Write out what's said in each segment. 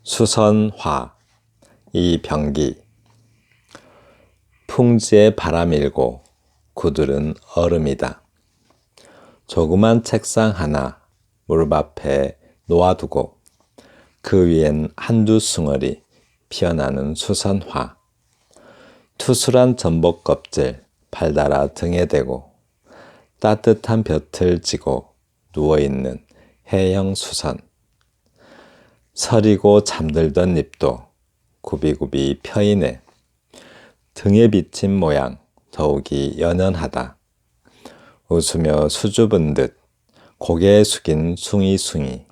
수선화 이병기 풍지에 바람일고 구들은 얼음이다. 조그만 책상 하나 무릎 앞에 놓아두고 그 위엔 한두 숭어리 피어나는 수선화, 투술한 전복 껍질 팔달아 등에 대고 따뜻한 볕을 찌고 누워있는 해형 수선, 서리고 잠들던 잎도 굽이굽이 펴이네. 등에 비친 모양 더욱이 연연하다. 웃으며 수줍은 듯 고개 숙인 숭이숭이,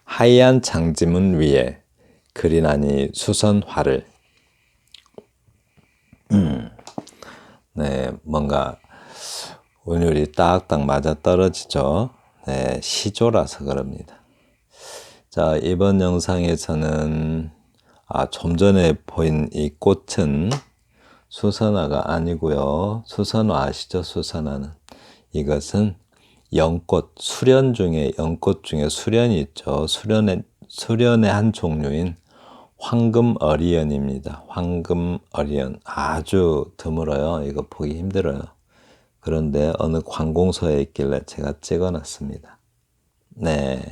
하얀 장지문 위에 그리나니 수선화를. 네, 뭔가 운율이 딱딱 맞아 떨어지죠. 네, 시조라서 그럽니다. 자, 이번 영상에서는 좀 전에 보인 이 꽃은 수선화가 아니고요. 수선화 아시죠? 수선화는. 이것은 연꽃, 수련 중에 연꽃 중에 수련이 있죠. 수련의 한 종류인 황금어리연입니다. 황금어리연 아주 드물어요. 이거 보기 힘들어요. 그런데 어느 관공서에 있길래 제가 찍어놨습니다. 네,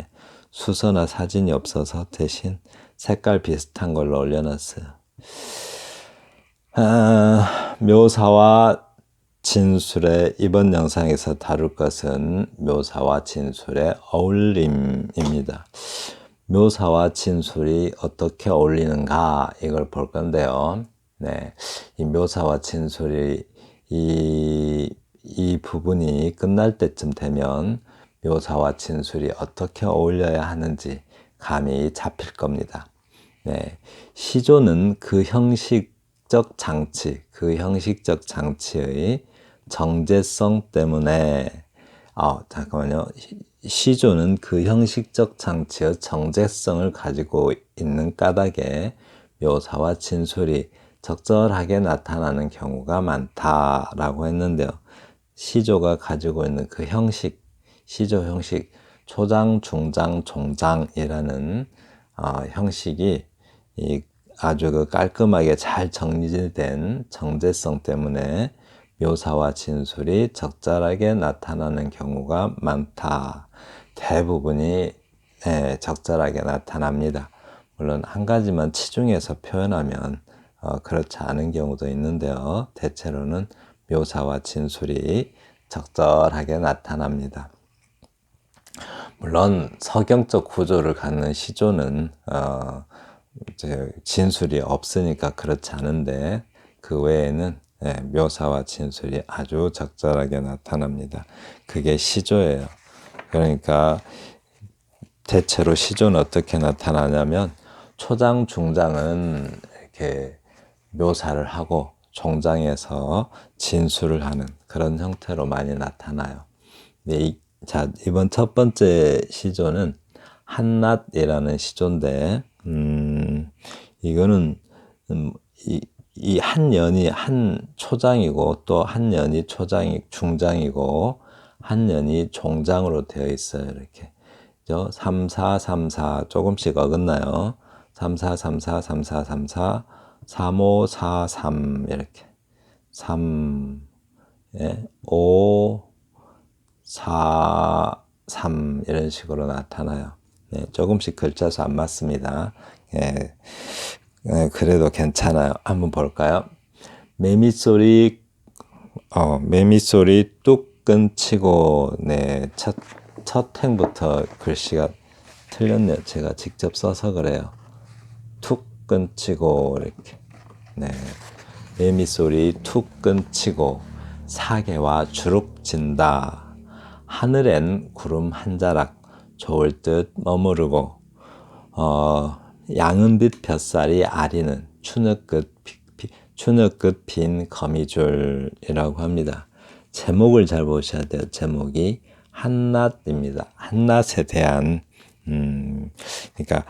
수선화 사진이 없어서 대신 색깔 비슷한 걸로 올려놨어요. 묘사와 진술의 이번 영상에서 다룰 것은 묘사와 진술의 어울림입니다. 묘사와 진술이 어떻게 어울리는가 이걸 볼 건데요. 네, 이 묘사와 진술이 이 부분이 끝날 때쯤 되면 묘사와 진술이 어떻게 어울려야 하는지 감이 잡힐 겁니다. 네, 시조는 그 형식적 장치의 정제성 때문에 잠깐만요. 시조는 그 형식적 장치의 정제성을 가지고 있는 까닭에 묘사와 진술이 적절하게 나타나는 경우가 많다라고 했는데요. 시조가 가지고 있는 그 형식, 시조 형식, 초장, 중장, 종장이라는 형식이 아주 깔끔하게 잘 정리된 정제성 때문에 묘사와 진술이 적절하게 나타나는 경우가 많다. 대부분이 적절하게 나타납니다. 물론 한 가지만 치중해서 표현하면 그렇지 않은 경우도 있는데요. 대체로는 묘사와 진술이 적절하게 나타납니다. 물론 서경적 구조를 갖는 시조는 진술이 없으니까 그렇지 않은데 그 외에는 묘사와 진술이 아주 적절하게 나타납니다. 그게 시조예요. 그러니까 대체로 시조는 어떻게 나타나냐면 초장, 중장은 이렇게 묘사를 하고 종장에서 진술을 하는 그런 형태로 많이 나타나요. 자, 이번 첫 번째 시조는 한낱이라는 시조인데 이거는 이 한연이 한 초장이고 또 한연이 중장이고 한연이 종장으로 되어 있어요. 이렇게 3, 4, 3, 4 조금씩 어긋나요. 3, 4, 3, 4, 3, 4, 3, 4 3, 5, 4, 3 이렇게 3, 5, 4, 3 이런 식으로 나타나요. 네, 조금씩 글자 수 안 맞습니다. 그래도 괜찮아요. 한번 볼까요? 매미소리 뚝 끊치고 첫 행부터 글씨가 틀렸네요. 제가 직접 써서 그래요. 툭 끊치고 이렇게 매미소리 툭 끊치고 사계와 주룩진다. 하늘엔 구름 한 자락 좋을 듯 머무르고 양은빛 볕살이 아리는 추녁끝 빈 거미줄이라고 합니다. 제목을 잘 보셔야 돼요. 제목이 한낱입니다. 한낱에 대한 그러니까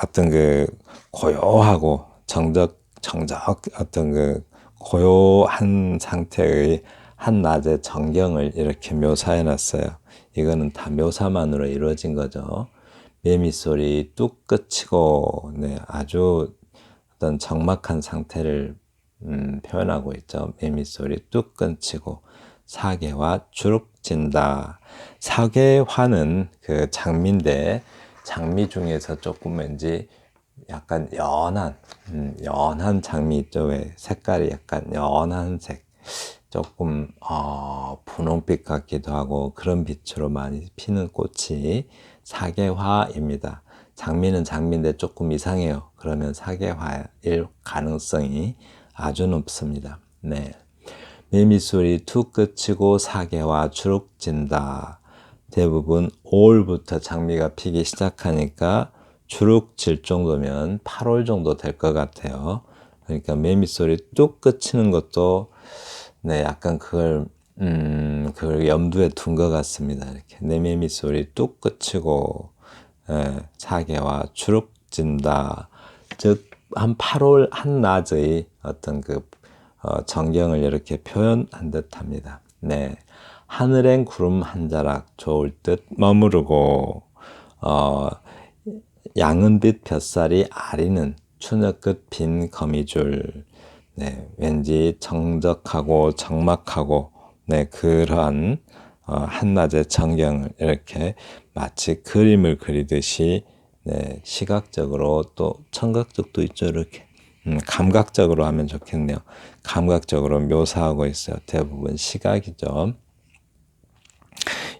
어떤 그 고요하고 정적 어떤 그 고요한 상태의 한낮의 전경을 이렇게 묘사해 놨어요. 이거는 다 묘사만으로 이루어진 거죠. 매미 소리 뚝 그치고, 네, 아주 어떤 적막한 상태를 표현하고 있죠. 매미 소리 뚝 끊치고 사계화 주룩진다. 사계화는 그 장미인데 장미 중에서 조금 왠지 약간 연한 장미 있죠. 왜 색깔이 약간 연한 색, 조금 분홍빛 같기도 하고 그런 빛으로 많이 피는 꽃이 사계화입니다. 장미는 장미인데 조금 이상해요. 그러면 사계화일 가능성이 아주 높습니다. 네. 매미소리 툭 그치고 사계화 주룩진다. 대부분 5월부터 장미가 피기 시작하니까 주룩질 정도면 8월 정도 될 것 같아요. 그러니까 매미소리 뚝 그치는 것도 네, 약간 그걸 염두에 둔 것 같습니다. 이렇게 내 매미소리 뚝 그치고 사계와 주룩진다. 즉, 한 8월 한낮의 어떤 정경을 이렇게 표현한 듯 합니다. 네. 하늘엔 구름 한 자락 좋을 듯 머무르고, 양은빛 뱃살이 아리는 추녀 끝 빈 거미줄. 네. 왠지 정적하고 적막하고, 네. 그러한 한낮의 전경을 이렇게 마치 그림을 그리듯이 네, 시각적으로 또 청각적도 있죠. 이렇게 감각적으로 하면 좋겠네요. 감각적으로 묘사하고 있어요. 대부분 시각이죠.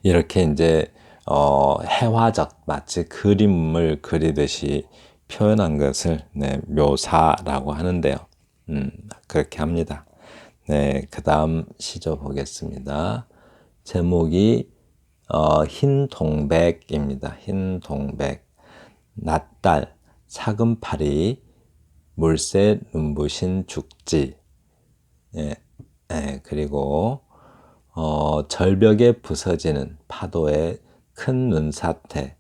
이렇게 이제 해화적 마치 그림을 그리듯이 표현한 것을 네, 묘사라고 하는데요. 그렇게 합니다. 네, 그 다음 시조 보겠습니다. 제목이 흰 동백입니다. 흰 동백. 낫달, 사금파리, 물새 눈부신 죽지. 예, 예, 그리고 절벽에 부서지는 파도의 큰 눈사태,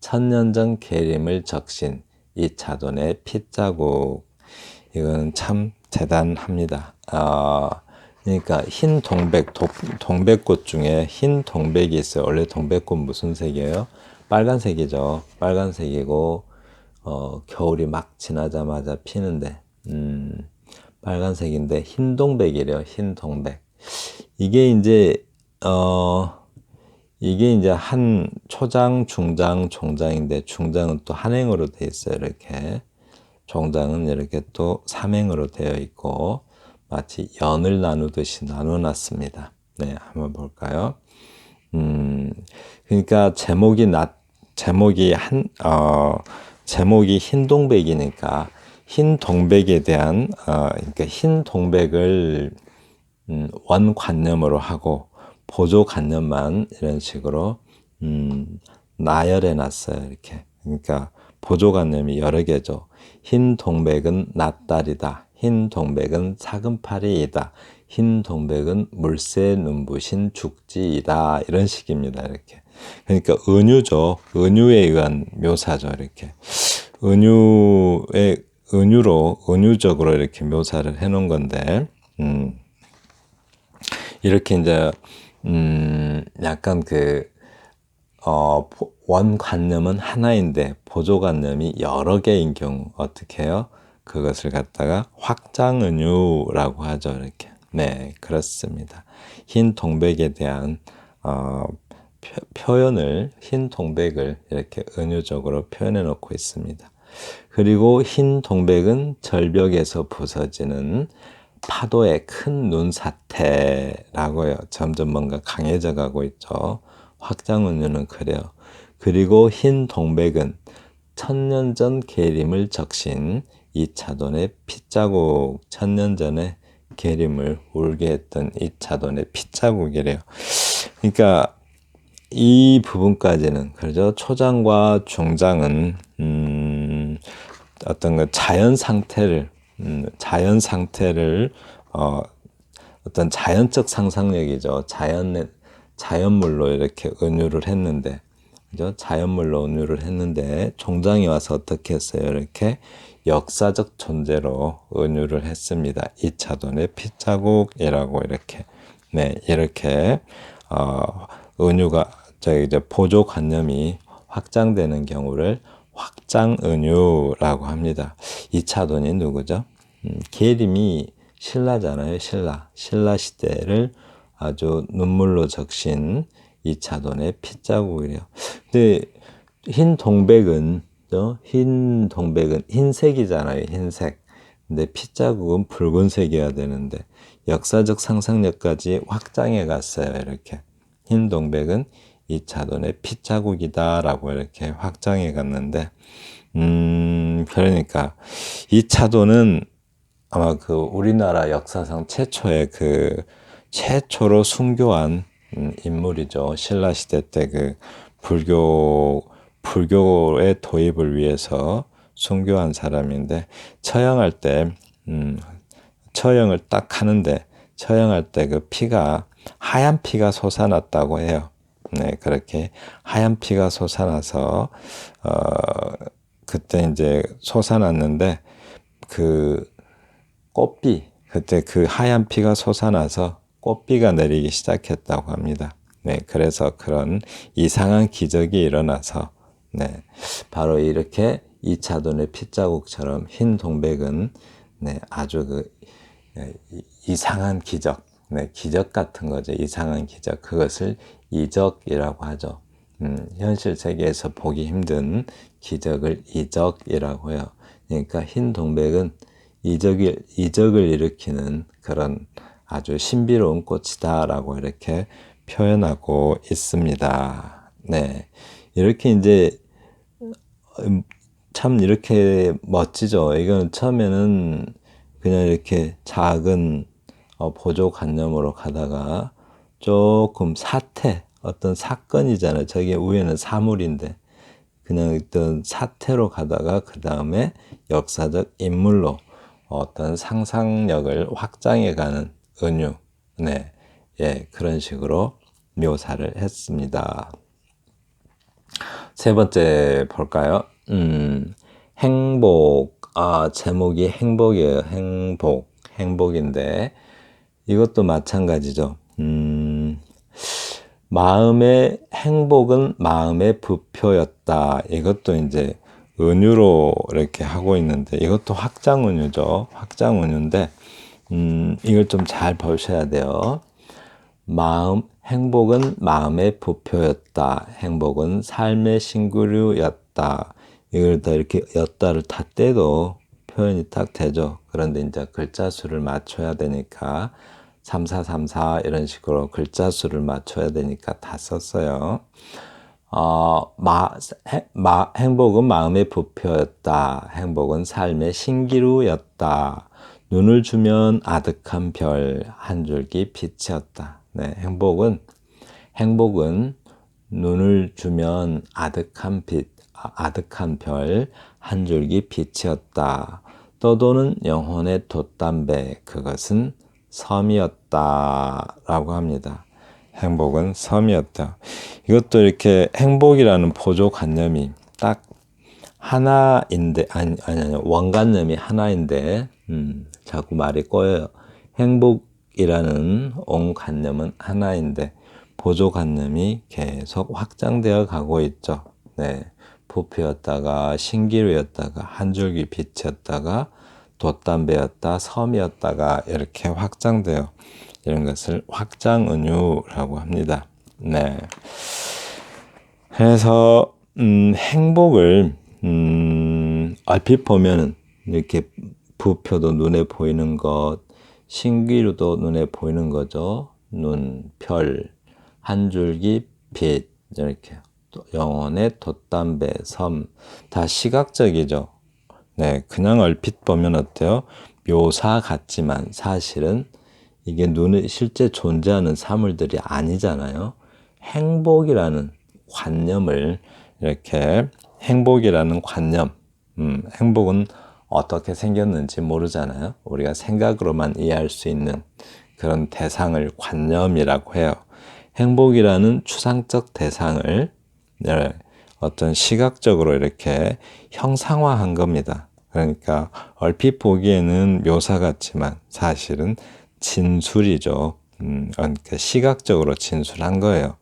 천년전 계림을 적신 이 차돈의 핏자국. 이건 참 대단합니다. 그러니까 흰 동백꽃 중에 흰 동백이 있어요. 원래 동백꽃 무슨 색이에요? 빨간색이죠. 빨간색이고 겨울이 막 지나자마자 피는데 빨간색인데 흰 동백이래요. 흰 동백. 이게 이제 한 초장, 중장, 종장인데 중장은 또 한행으로 돼 있어요. 이렇게. 종장은 이렇게 또 삼행으로 되어 있고 마치 연을 나누듯이 나눠놨습니다. 네, 한번 볼까요? 그러니까 제목이 흰동백이니까 흰동백에 대한 그러니까 흰동백을 원관념으로 하고 보조관념만 이런 식으로 나열해 놨어요. 이렇게. 그러니까 보조관념이 여러 개죠. 흰 동백은 낫달이다. 흰 동백은 사금파리이다. 흰 동백은 물새 눈부신 죽지이다. 이런 식입니다. 이렇게. 그러니까 은유죠. 은유에 의한 묘사죠. 이렇게. 은유적으로 이렇게 묘사를 해 놓은 건데, 이렇게 이제, 약간 원관념은 하나인데 보조관념이 여러 개인 경우 어떻게 해요? 그것을 갖다가 확장은유라고 하죠. 이렇게. 네, 그렇습니다. 흰 동백에 대한 표현을 흰 동백을 이렇게 은유적으로 표현해 놓고 있습니다. 그리고 흰 동백은 절벽에서 부서지는 파도의 큰 눈사태라고요. 점점 뭔가 강해져 가고 있죠. 확장은유는 그래요. 그리고 흰 동백은 천년 전 계림을 적신 이 차돈의 핏자국. 천년 전에 계림을 울게 했던 이 차돈의 핏자국이래요. 그러니까 이 부분까지는 그죠. 초장과 중장은 어떤 자연 상태를 어떤 자연적 상상력이죠. 자연물로 이렇게 은유를 했는데, 그죠? 자연물로 은유를 했는데, 종장이 와서 어떻게 했어요? 이렇게 역사적 존재로 은유를 했습니다. 이 차돈의 핏자국이라고 이렇게, 네, 이렇게, 은유가, 이제 보조관념이 확장되는 경우를 확장은유라고 합니다. 이 차돈이 누구죠? 계림이 신라잖아요. 신라 시대를 아주 눈물로 적신 이 차돈의 핏자국이래요. 근데 흰 동백은 흰색이잖아요. 흰색. 근데 핏자국은 붉은색이어야 되는데 역사적 상상력까지 확장해 갔어요. 이렇게 흰 동백은 이 차돈의 핏자국이다라고 이렇게 확장해 갔는데 그러니까 이 차돈은 아마 그 우리나라 역사상 최초로 순교한 인물이죠. 신라 시대 때 그 불교의 도입을 위해서 순교한 사람인데 처형할 때 처형을 딱 하는데 처형할 때 그 피가 하얀 피가 솟아났다고 해요. 네, 그렇게 하얀 피가 솟아나서 그때 이제 솟아났는데 그 그때 그 하얀 피가 솟아나서 꽃비가 내리기 시작했다고 합니다. 네, 그래서 그런 이상한 기적이 일어나서, 네, 바로 이렇게 이차돈의 핏자국처럼 흰 동백은, 네, 아주 이상한 기적, 네, 기적 같은 거죠. 이상한 기적. 그것을 이적이라고 하죠. 현실 세계에서 보기 힘든 기적을 이적이라고 해요. 그러니까 흰 동백은 이적을 일으키는 그런 아주 신비로운 꽃이다라고 이렇게 표현하고 있습니다. 네. 이렇게 이제 참 이렇게 멋지죠. 이건 처음에는 그냥 이렇게 작은 보조관념으로 가다가 조금 어떤 사건이잖아요. 저게 위에는 사물인데 그냥 어떤 사태로 가다가 그 다음에 역사적 인물로 어떤 상상력을 확장해가는 은유, 네, 예, 그런 식으로 묘사를 했습니다. 세 번째 볼까요? 행복, 제목이 행복이에요. 행복인데 이것도 마찬가지죠. 마음의 행복은 마음의 부표였다. 이것도 이제 은유로 이렇게 하고 있는데 이것도 확장은유죠. 확장은유인데 이걸 좀 잘 보셔야 돼요. 행복은 마음의 부표였다. 행복은 삶의 신구류였다. 이걸 다 이렇게 였다를 다 떼도 표현이 딱 되죠. 그런데 이제 글자 수를 맞춰야 되니까 3434 이런 식으로 글자 수를 맞춰야 되니까 다 썼어요. 행복은 마음의 부표였다. 행복은 삶의 신기루였다. 눈을 주면 아득한 별 한 줄기 빛이었다. 네, 행복은 눈을 주면 아득한 별 한 줄기 빛이었다. 떠도는 영혼의 돛담배 그것은 섬이었다라고 합니다. 행복은 섬이었다. 이것도 이렇게 행복이라는 보조관념이 딱 하나인데 아니 원관념이 하나인데 자꾸 말이 꼬여요. 행복이라는 원관념은 하나인데 보조관념이 계속 확장되어 가고 있죠. 네, 부표였다가 신기루였다가 한 줄기 빛이었다가 돛담배였다 섬이었다가 이렇게 확장되어 이런 것을 확장은유라고 합니다. 네. 그래서 행복을 얼핏 보면은 이렇게 부표도 눈에 보이는 것, 신기루도 눈에 보이는 거죠. 눈, 별, 한 줄기 빛 이렇게 영혼의 돛담배, 섬 다 시각적이죠. 네, 그냥 얼핏 보면 어때요? 묘사 같지만 사실은 이게 눈에 실제 존재하는 사물들이 아니잖아요. 행복이라는 관념을 이렇게 행복이라는 관념, 행복은 어떻게 생겼는지 모르잖아요. 우리가 생각으로만 이해할 수 있는 그런 대상을 관념이라고 해요. 행복이라는 추상적 대상을 어떤 시각적으로 이렇게 형상화한 겁니다. 그러니까 얼핏 보기에는 묘사 같지만 사실은 진술이죠. 그러니까 시각적으로 진술한 거예요.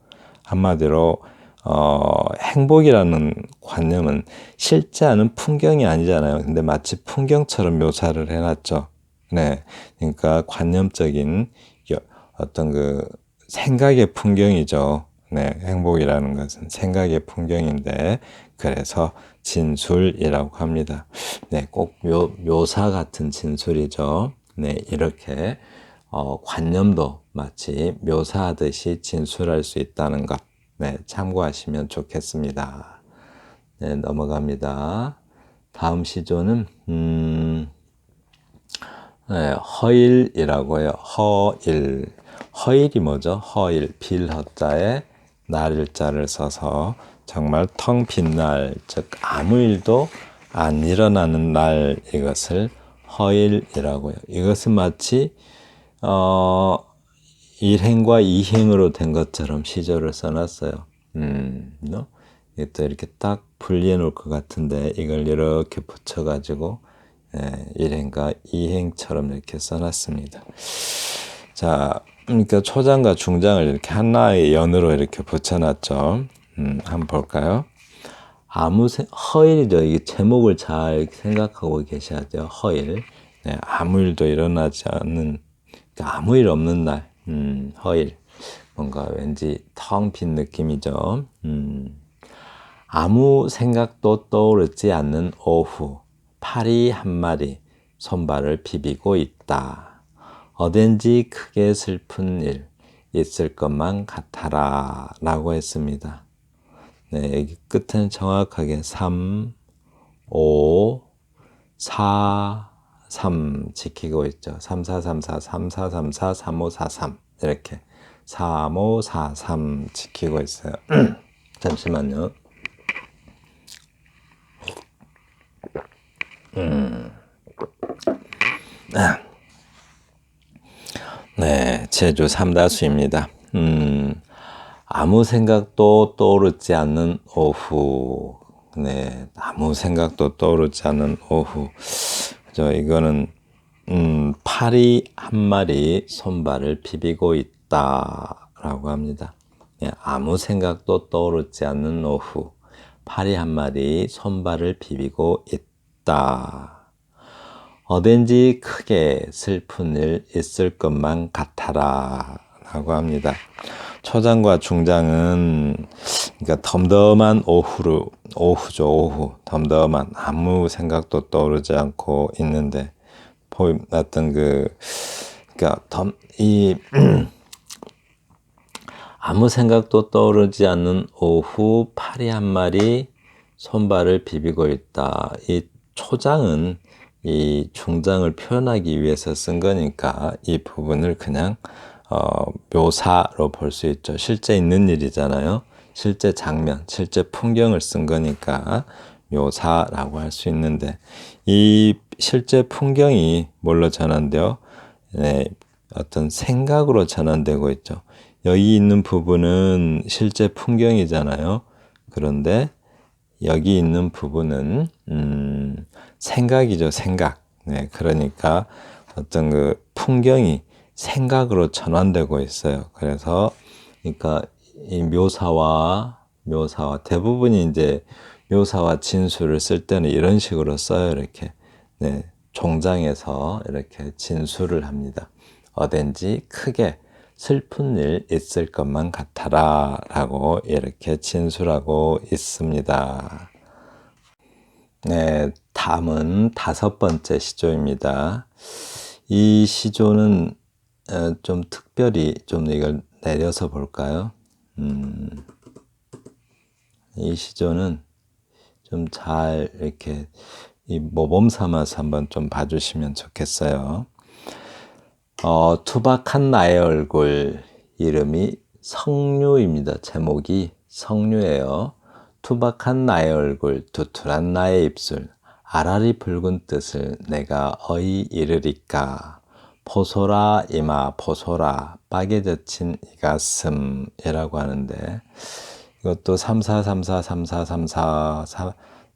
한마디로 행복이라는 관념은 실제 하는 풍경이 아니잖아요. 근데 마치 풍경처럼 묘사를 해놨죠. 네. 그러니까 관념적인 어떤 그 생각의 풍경이죠. 네. 행복이라는 것은 생각의 풍경인데, 그래서 진술이라고 합니다. 네. 꼭 묘사 같은 진술이죠. 네. 이렇게, 관념도 마치 묘사하듯이 진술할 수 있다는 것. 네, 참고하시면 좋겠습니다. 네, 넘어갑니다. 다음 시조는 네, 허일이라고 해요. 허일. 허일이 뭐죠? 허일. 빌허자에 날일자를 써서 정말 텅 빈 날, 즉 아무 일도 안 일어나는 날, 이것을 허일이라고 해요. 이것은 마치 일행과 이행으로 된 것처럼 시조를 써놨어요. 이것도 이렇게 딱 분리해 놓을 것 같은데, 이걸 이렇게 붙여가지고, 일행과 이행처럼 이렇게 써놨습니다. 자, 그러니까 초장과 중장을 이렇게 하나의 연으로 이렇게 붙여놨죠. 한번 볼까요? 허일이죠. 이 제목을 잘 생각하고 계셔야죠. 허일. 네, 아무 일도 일어나지 않는, 그러니까 아무 일 없는 날. 허일. 뭔가 왠지 텅 빈 느낌이죠. 아무 생각도 떠오르지 않는 오후. 파리 한 마리 손발을 비비고 있다. 어딘지 크게 슬픈 일 있을 것만 같아라 라고 했습니다. 네, 여기 끝은 정확하게 3, 5, 4, 3 지키고 있죠. 3, 4, 3, 4, 3, 4, 3, 4, 3, 5, 4, 3 이렇게 3, 5, 4, 3 지키고 있어요. 잠시만요. 네, 제주 삼다수입니다. 아무 생각도 떠오르지 않는 오후. 네, 아무 생각도 떠오르지 않는 오후. 이거는 파리 한 마리 손발을 비비고 있다라고 합니다. 네, 아무 생각도 떠오르지 않는 오후. 파리 한 마리 손발을 비비고 있다. 어딘지 크게 슬픈 일 있을 것만 같아라 라고 합니다. 초장과 중장은 그러니까 덤덤한 오후죠. 오후 덤덤한 아무 생각도 떠오르지 않고 있는데 어떤 그러니까 아무 생각도 떠오르지 않는 오후 파리 한 마리 손발을 비비고 있다. 이 초장은 이 중장을 표현하기 위해서 쓴 거니까 이 부분을 그냥 묘사로 볼 수 있죠. 실제 있는 일이잖아요. 실제 장면, 실제 풍경을 쓴 거니까 묘사라고 할 수 있는데, 이 실제 풍경이 뭘로 전환돼요? 네, 어떤 생각으로 전환되고 있죠. 여기 있는 부분은 실제 풍경이잖아요. 그런데 여기 있는 부분은 생각이죠, 생각. 네, 그러니까 어떤 그 풍경이 생각으로 전환되고 있어요. 그래서 그러니까 이 묘사와 대부분이 이제 묘사와 진술을 쓸 때는 이런 식으로 써요. 이렇게 네, 종장에서 이렇게 진술을 합니다. 어딘지 크게 슬픈 일 있을 것만 같아라 라고 이렇게 진술하고 있습니다. 네, 다음은 5번째 시조입니다. 이 시조는 좀 특별히 좀 이걸 내려서 볼까요? 이 시조는 좀 잘 이렇게 이 모범 삼아서 한번 좀 봐주시면 좋겠어요. 투박한 나의 얼굴, 이름이 성류입니다. 제목이 성류예요. 투박한 나의 얼굴, 두툼한 나의 입술, 아라리 붉은 뜻을 내가 어이 이르리까. 포소라 이마 포소라 빠개져친 이 가슴이라고 하는데, 이것도 3434 3434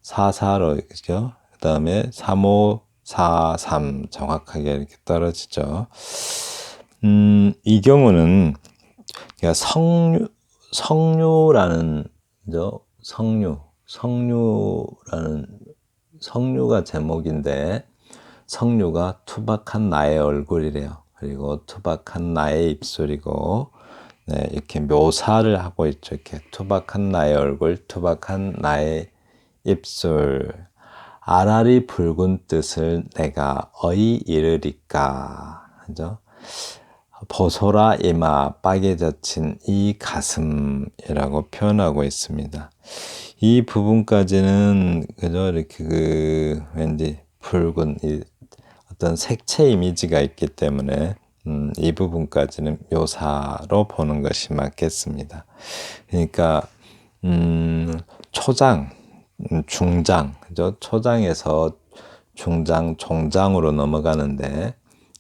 44로 그죠? 그 다음에 35 4, 3 정확하게 이렇게 떨어지죠. 이 경우는 그러니까 성류라는 그죠? 성류가 제목인데 성류가 투박한 나의 얼굴이래요. 그리고 투박한 나의 입술이고, 네, 이렇게 묘사를 하고 있죠. 이렇게 투박한 나의 얼굴, 투박한 나의 입술. 아라리 붉은 뜻을 내가 어이 이르리까. 그죠? 보소라 이마 빡에 젖힌 이 가슴이라고 표현하고 있습니다. 이 부분까지는 그죠? 이렇게 왠지 붉은 어떤 색채 이미지가 있기 때문에 이 부분까지는 묘사로 보는 것이 맞겠습니다. 그러니까 초장, 중장, 그죠? 초장에서 중장, 종장으로 넘어가는데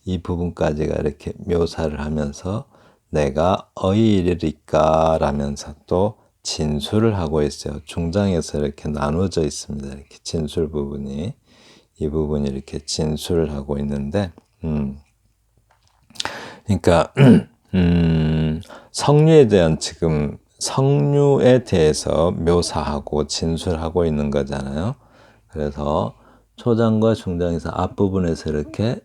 이 부분까지가 이렇게 묘사를 하면서 내가 어이이르리까 라면서 또 진술을 하고 있어요. 중장에서 이렇게 나눠져 있습니다. 이렇게 진술 부분이. 이 부분이 이렇게 진술을 하고 있는데, 그러니까, 성류에 대한 지금 성류에 대해서 묘사하고 진술하고 있는 거잖아요. 그래서 초장과 중장에서 앞부분에서 이렇게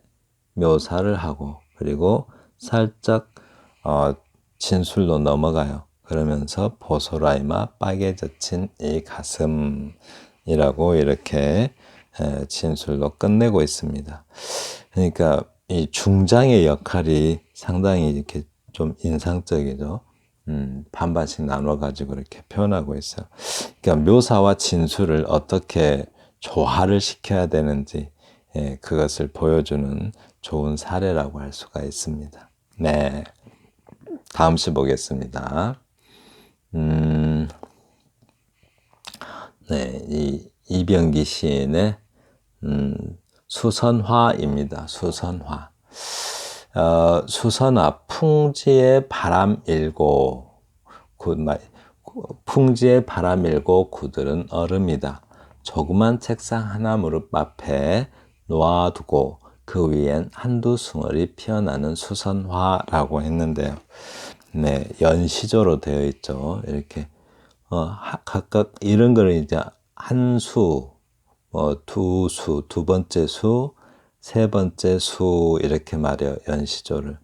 묘사를 하고, 그리고 살짝, 진술로 넘어가요. 그러면서 보소라이마 빡에 젖힌 이 가슴이라고 이렇게 진술로 끝내고 있습니다. 그러니까 이 중장의 역할이 상당히 이렇게 좀 인상적이죠. 반반씩 나눠가지고 이렇게 표현하고 있어요. 그러니까 묘사와 진술을 어떻게 조화를 시켜야 되는지 그것을 보여주는 좋은 사례라고 할 수가 있습니다. 네, 다음 시 보겠습니다. 네, 이 이병기 시인의 수선화입니다. 수선화. 수선화, 풍지에 바람 일고, 풍지에 바람 일고 구들은 얼음이다. 조그만 책상 하나 무릎 앞에 놓아두고 그 위엔 한두 숭어리 피어나는 수선화라고 했는데요. 네, 연시조로 되어 있죠. 이렇게 각각 이런 거를 이제 한 수, 두 수, 두 번째 수, 세 번째 수 이렇게 말해요. 연시조를.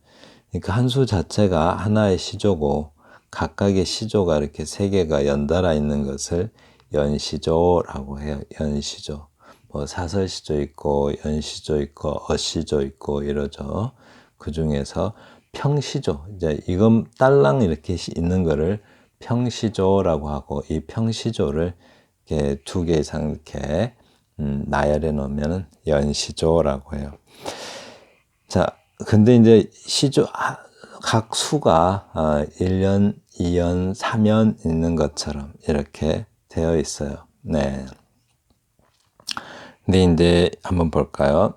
그러니까 한 수 자체가 하나의 시조고 각각의 시조가 이렇게 세 개가 연달아 있는 것을 연시조라고 해요. 연시조. 뭐 사설시조 있고 연시조 있고 어시조 있고 이러죠. 그 중에서 평시조, 이제 이건 딸랑 이렇게 있는 거를 평시조라고 하고 이 평시조를 이렇게 두 개 이상 이렇게 나열해 놓으면 연시조라고 해요. 자, 근데 이제 시조 각 수가 1년, 2년, 3년 있는 것처럼 이렇게 되어 있어요. 네. 근데 이제 한번 볼까요?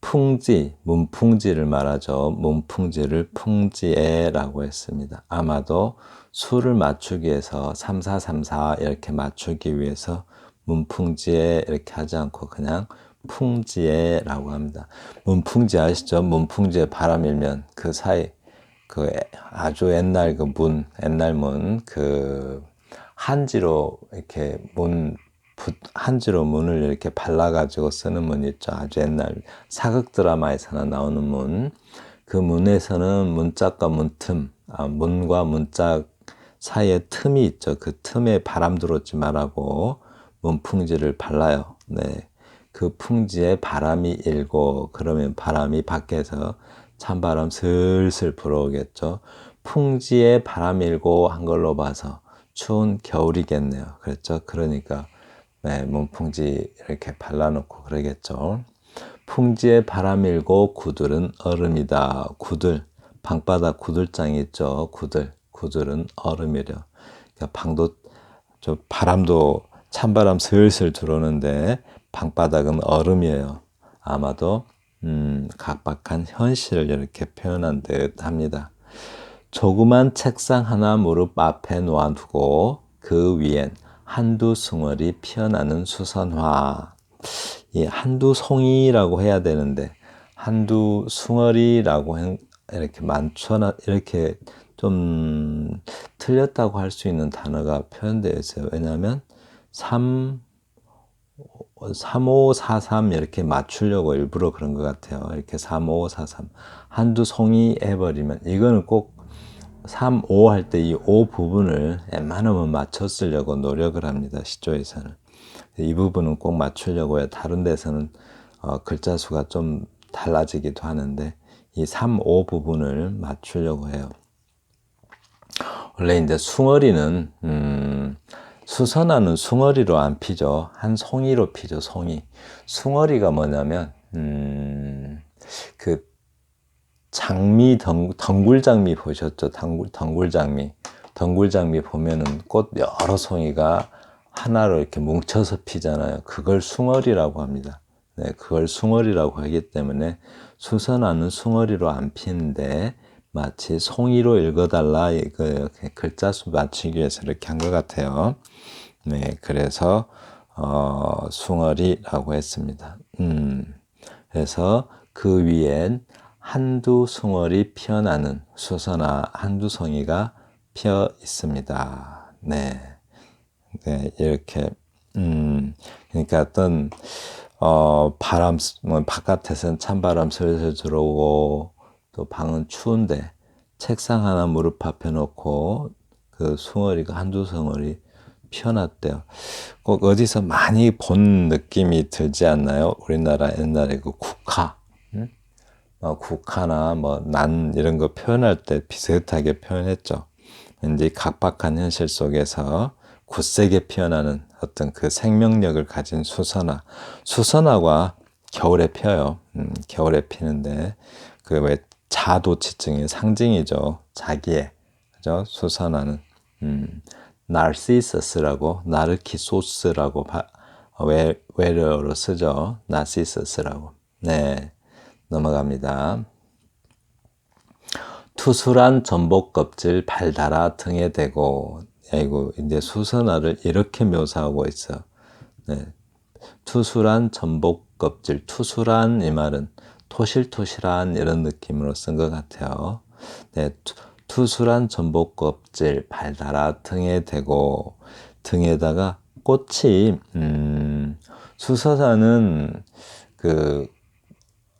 풍지, 문풍지를 말하죠. 문풍지를 풍지에라고 했습니다. 아마도 수를 맞추기 위해서 3, 4, 3, 4 이렇게 맞추기 위해서 문풍지에 이렇게 하지 않고 그냥 풍지에라고 합니다. 문풍지 아시죠? 문풍지에 바람 일면 그 사이 그 아주 옛날 옛날 문 한지로 이렇게 한지로 문을 이렇게 발라가지고 쓰는 문 있죠. 아주 옛날 사극 드라마에서나 나오는 문. 그 문에서는 문짝과 문틈, 문과 문짝 사이에 틈이 있죠. 그 틈에 바람 들어오지 말라고 문풍지를 발라요. 네. 그 풍지에 바람이 일고 그러면 바람이 밖에서 찬바람 슬슬 불어오겠죠. 풍지에 바람 일고 한 걸로 봐서 추운 겨울이겠네요. 그렇죠. 그러니까 네, 문풍지 이렇게 발라놓고 그러겠죠. 풍지에 바람 일고 구들은 얼음이다. 구들, 방바닥 구들장이 있죠. 구들은 얼음이려. 그러니까 바람도 찬바람 슬슬 들어오는데 방바닥은 얼음이에요. 아마도 각박한 현실을 이렇게 표현한 듯 합니다. 조그만 책상 하나 무릎 앞에 놓아두고 그 위엔 한두 숭어리 피어나는 수선화. 이 한두 송이라고 해야 되는데 한두 숭어리라고 이렇게 많거나 이렇게 좀 틀렸다고 할 수 있는 단어가 표현되어 있어요. 왜냐하면 3543 이렇게 맞추려고 일부러 그런 것 같아요. 이렇게 3543 한두 송이 해버리면 이거는 꼭 3, 5 할 때 이 5 부분을 웬만하면 맞춰 쓰려고 노력을 합니다. 시조에서는. 이 부분은 꼭 맞추려고요. 다른 데서는 글자 수가 좀 달라지기도 하는데 이 3, 5 부분을 맞추려고 해요. 원래 이제 숭어리는 수선화는 숭어리로 안 피죠. 한 송이로 피죠. 송이. 숭어리가 뭐냐면 그 장미 덩굴장미 보셨죠? 덩굴장미. 덩굴장미 보면은 꽃 여러 송이가 하나로 이렇게 뭉쳐서 피잖아요. 그걸 숭어리라고 합니다. 네, 그걸 숭어리라고 하기 때문에 수선화는 숭어리로 안 피는데 마치 송이로 읽어달라 이거 글자 수 맞추기 위해서 이렇게 한 것 같아요. 네, 그래서 숭어리라고 했습니다. 그래서 그 위엔 한두 숭어리 피어나는 수선화 한두 송이가 피어 있습니다. 네, 네 이렇게 그러니까 어떤 바람 뭐 바깥에서는 찬바람 슬슬 들어오고 또 방은 추운데 책상 하나 무릎 앞에 놓고 그 숭어리가 한두 숭어리 피어났대요. 꼭 어디서 많이 본 느낌이 들지 않나요? 우리나라 옛날에 그 국화, 국화나 뭐 난 이런 거 표현할 때 비슷하게 표현했죠. 왠지 각박한 현실 속에서 굳세게 피어나는 어떤 그 생명력을 가진 수선화가 겨울에 펴요. 겨울에 피는데 그 왜 자도치증의 상징이죠. 자기의 그죠? 수선화는 나르시서스라고 나르키소스라고 외래어로 쓰죠. 나시서스라고. 네, 넘어갑니다. 투술한 전복 껍질 발달아 등에 대고. 아이고 이제 수선화를 이렇게 묘사하고 있어. 네, 투술한 전복 껍질. 투술한 이 말은 토실토실한 이런 느낌으로 쓴 것 같아요. 네, 투술한 전복 껍질 발달아 등에 대고. 등에다가 꽃이 수선화는 그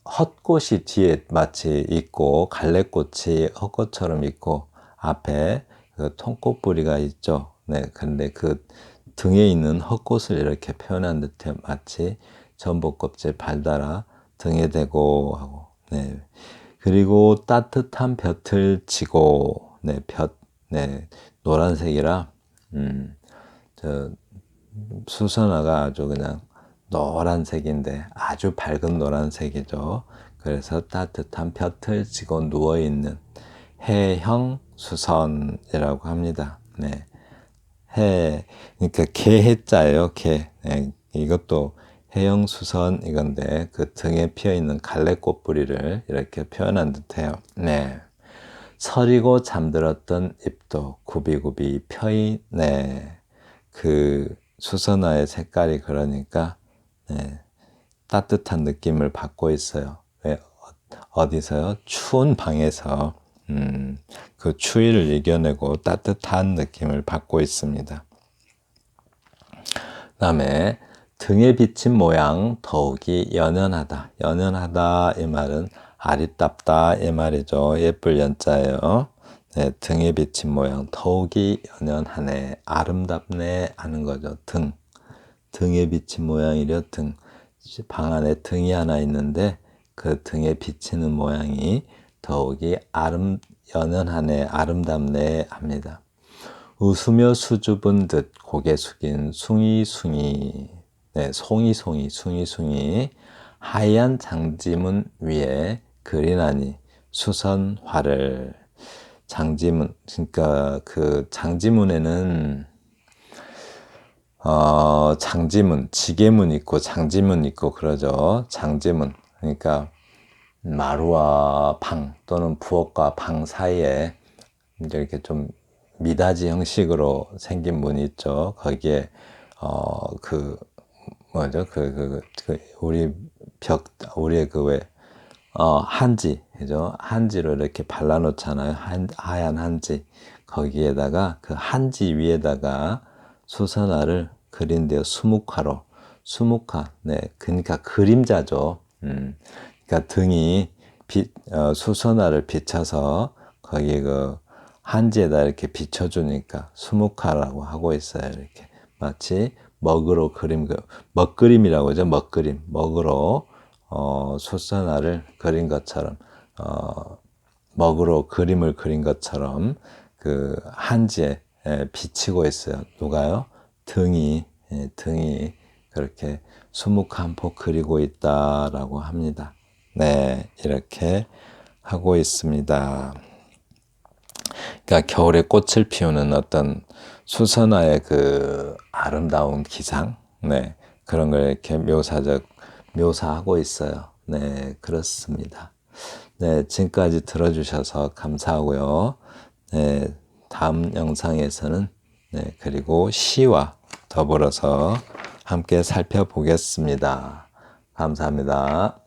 헛꽃이 뒤에 마치 있고 갈래꽃이 헛꽃처럼 있고 앞에 그 통꽃 뿌리가 있죠. 네, 근데 그 등에 있는 헛꽃을 이렇게 표현한 듯해 마치 전복 껍질 발달아 등에 대고 하고. 네, 그리고 따뜻한 볕을 지고. 네, 네, 노란색이라 저 수선화가 아주 그냥 노란색인데 아주 밝은 노란색이죠. 그래서 따뜻한 볕을 지고 누워있는 해형 수선이라고 합니다. 네, 그러니까 개해자예요. 개. 네, 이것도 해형 수선 이건데 그 등에 피어 있는 갈래꽃 뿌리를 이렇게 표현한 듯해요. 네, 서리고 잠들었던 잎도 굽이굽이 펴이. 네, 그 수선화의 색깔이 그러니까 네, 따뜻한 느낌을 받고 있어요. 왜 어디서요? 추운 방에서 그 추위를 이겨내고 따뜻한 느낌을 받고 있습니다. 그다음에 등에 비친 모양 더욱이 연연하다. 연연하다 이 말은 아리답다 이 말이죠. 예쁠 연자예요. 네, 등에 비친 모양 더욱이 연연하네, 아름답네 하는 거죠. 등에 비친 모양이려 등. 방 안에 등이 하나 있는데 그 등에 비치는 모양이 더욱이 연연하네, 아름답네 합니다. 웃으며 수줍은 듯 고개 숙인 숭이숭이. 네, 숭이숭이 하얀 장지문 위에 그리나니 수선화를. 장지문, 그러니까 그 장지문에는 장지문, 지게문 있고 장지문 있고 그러죠. 장지문, 그러니까 마루와 방 또는 부엌과 방 사이에 이렇게 좀 미닫이 형식으로 생긴 문이 있죠. 거기에 그 뭐죠? 우리 벽, 우리의 그 왜 한지, 그죠? 한지로 이렇게 발라놓잖아요. 하얀 한지. 거기에다가 그 한지 위에다가 수선화를 그린대요. 수묵화로. 수묵화. 네. 그러니까 그림자죠. 그러니까 등이 수선화를 비춰서 거기 그 한지에다 이렇게 비춰주니까 수묵화라고 하고 있어요. 이렇게. 마치 먹으로 먹그림이라고 하죠. 먹그림. 먹으로 수선화를 그린 것처럼 먹으로 그림을 그린 것처럼 그 한지에 비치고 있어요. 누가요? 등이 그렇게 수묵한포 그리고 있다라고 합니다. 네, 이렇게 하고 있습니다. 그러니까 겨울에 꽃을 피우는 어떤 수선화의 그 아름다운 기상, 네, 그런 걸 이렇게 묘사하고 있어요. 네, 그렇습니다. 네, 지금까지 들어주셔서 감사하고요. 네, 다음 영상에서는 네, 그리고 시와 더불어서 함께 살펴보겠습니다. 감사합니다.